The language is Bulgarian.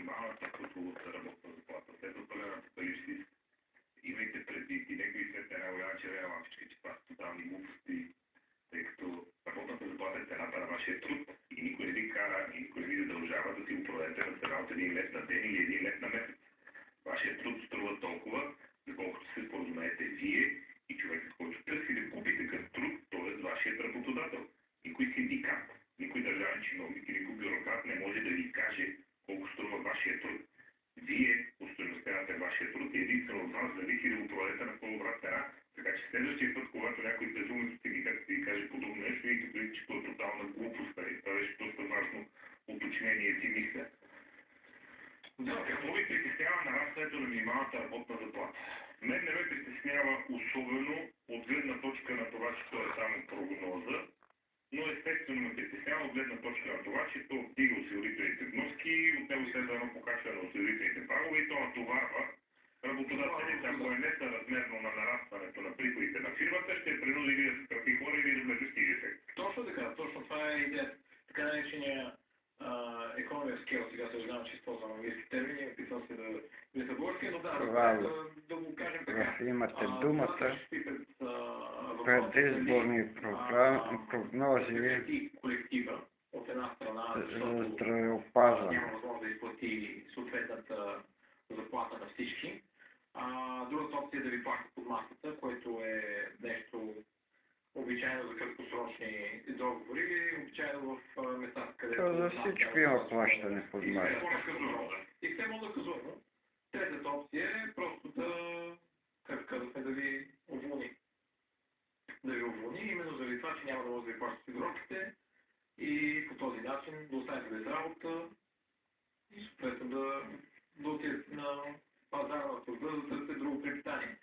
минималната прословута работна заплата. След пълен апокалипсис, имайте предвид и нека ви след една голяма червена лампичка, че това са тотални глупости, тъй като работната заплата е цената на вашия труд и никой не ви кара и никой не ви задължава да си го продадете на цена от 1 лев на ден или 1 лев на месец. Вашия труд струва толкова, доколкото се споразумеете вие и човекът, който търси да купи такъв труд, т.е. вашият работодател. Никой синдикат, никой държавен чиновник или никой бюрократ не може да ви каже колко струва вашия труд. Вие остойностявате вашия труд и единствено от вас зависи да го продадете на по-добра цена. Така че следващия път, когато някой безумен синдикат ви каже подобно нещо, и като че това е тотална глупост, това беше доста важно уточнение, си мисля. Да, какво ви притеснява нарастването на минималната работна заплата? Мен не ме притеснява особено от гледна точка на това, че то е само прогноза, но естествено ме притеснява от гледна точка на това, че то вдига осигурителните вноски, от него следва едно покачване на осигурителните прагове и то натоварва работодателите. Ако е несъразмерно на нарастването на приходите на фирмата, ще принуди ви да съкрати хора и ви да междустиги ефект. Точно така, точно това е идеята. Така наречения economy of scale, сега съжалявам, че използвам английски термини, опитвам се да мисля български, но да го кажем така. Имате думата. Предизборни прогнози колектива от една страна, за здравеопазване. няма възможност да изплати съответната заплата на всички. Другата опция е да ви плащат под масата, което е нещо обичайно за краткосрочни договори или обичайно в местата, където... За всичко има плащане под масата. И все по-наказуемо. Третата опция е просто да, как казахме, да ви уволни. Да ви уволни, именно заради това, че няма да може да ви плащат осигуровките и по този начин да останете без работа и съответно да отидете на пазара на труда, да търсите друго препитание.